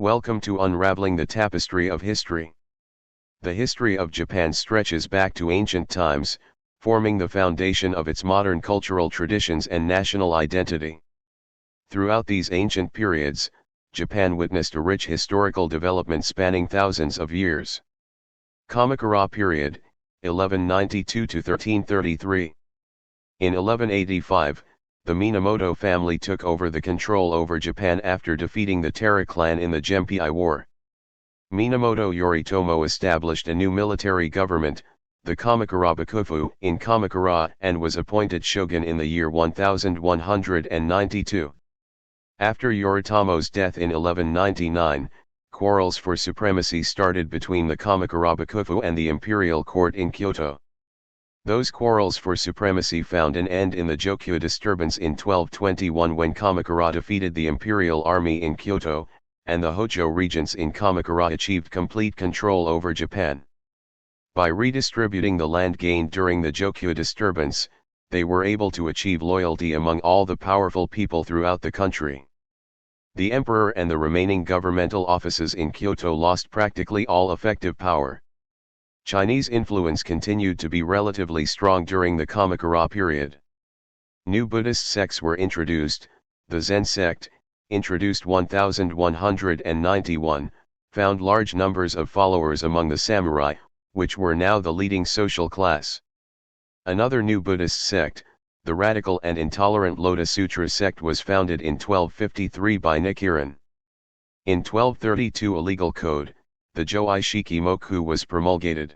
Welcome to Unraveling the Tapestry of History. The history of Japan stretches back to ancient times, forming the foundation of its modern cultural traditions and national identity. Throughout these ancient periods, Japan witnessed a rich historical development spanning thousands of years. Kamakura period, 1192 to 1333. In 1185, the Minamoto family took over the control over Japan after defeating the Terra clan in the Genpei War. Minamoto Yoritomo established a new military government, the Kamakura Bakufu, in Kamakura and was appointed shogun in the year 1192. After Yoritomo's death in 1199, quarrels for supremacy started between the Kamakura Bakufu and the imperial court in Kyoto. Those quarrels for supremacy found an end in the Jokyo disturbance in 1221 when Kamakura defeated the imperial army in Kyoto, and the Hojo regents in Kamakura achieved complete control over Japan. By redistributing the land gained during the Jokyo disturbance, they were able to achieve loyalty among all the powerful people throughout the country. The emperor and the remaining governmental offices in Kyoto lost practically all effective power. Chinese influence continued to be relatively strong during the Kamakura period. New Buddhist sects were introduced. The Zen sect, introduced 1191, found large numbers of followers among the samurai, which were now the leading social class. Another new Buddhist sect, the radical and intolerant Lotus Sutra sect, was founded in 1253 by Nichiren. In 1232 a legal code, the Jōai Shikimoku, was promulgated.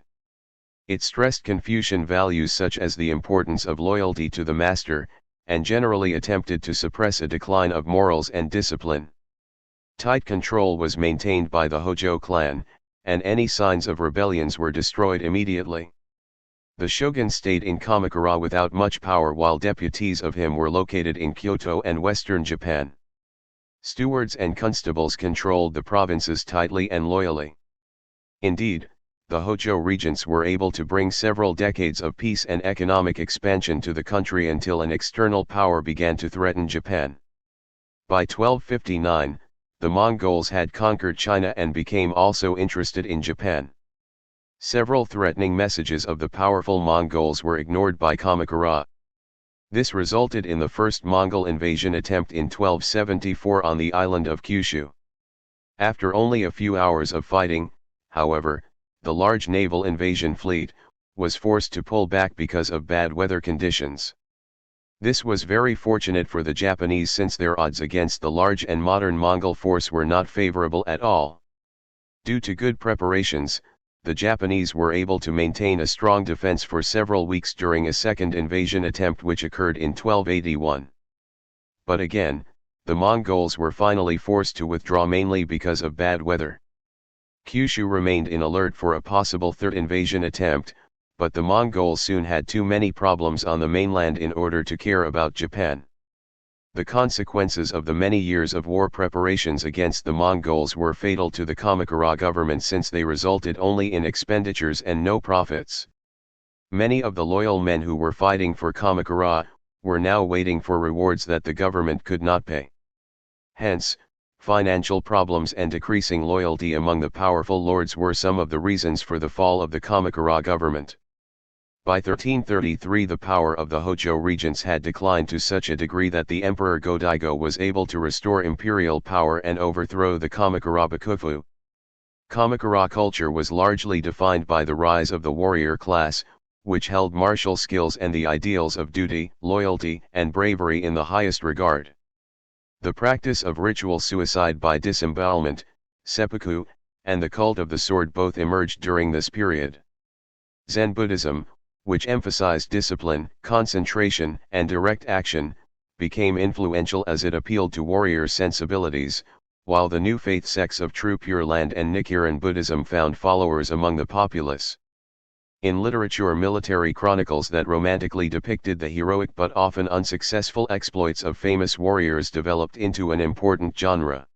It stressed Confucian values such as the importance of loyalty to the master, and generally attempted to suppress a decline of morals and discipline. Tight control was maintained by the Hojo clan, and any signs of rebellions were destroyed immediately. The shogun stayed in Kamakura without much power while deputies of him were located in Kyoto and western Japan. Stewards and constables controlled the provinces tightly and loyally. Indeed, the Hojo regents were able to bring several decades of peace and economic expansion to the country until an external power began to threaten Japan. By 1259, the Mongols had conquered China and became also interested in Japan. Several threatening messages of the powerful Mongols were ignored by Kamakura. This resulted in the first Mongol invasion attempt in 1274 on the island of Kyushu. After only a few hours of fighting, however, the large naval invasion fleet was forced to pull back because of bad weather conditions. This was very fortunate for the Japanese since their odds against the large and modern Mongol force were not favorable at all. Due to good preparations, the Japanese were able to maintain a strong defense for several weeks during a second invasion attempt which occurred in 1281. But again, the Mongols were finally forced to withdraw mainly because of bad weather. Kyushu remained in alert for a possible third invasion attempt, but the Mongols soon had too many problems on the mainland in order to care about Japan. The consequences of the many years of war preparations against the Mongols were fatal to the Kamakura government since they resulted only in expenditures and no profits. Many of the loyal men who were fighting for Kamakura were now waiting for rewards that the government could not pay. Hence, financial problems and decreasing loyalty among the powerful lords were some of the reasons for the fall of the Kamakura government. By 1333 the power of the Hojo regents had declined to such a degree that the Emperor Go-Daigo was able to restore imperial power and overthrow the Kamakura Bakufu. Kamakura culture was largely defined by the rise of the warrior class, which held martial skills and the ideals of duty, loyalty, and bravery in the highest regard. The practice of ritual suicide by disembowelment, seppuku, and the cult of the sword both emerged during this period. Zen Buddhism, which emphasized discipline, concentration, and direct action, became influential as it appealed to warrior sensibilities, while the new faith sects of True Pure Land and Nichiren Buddhism found followers among the populace. In literature, military chronicles that romantically depicted the heroic but often unsuccessful exploits of famous warriors developed into an important genre.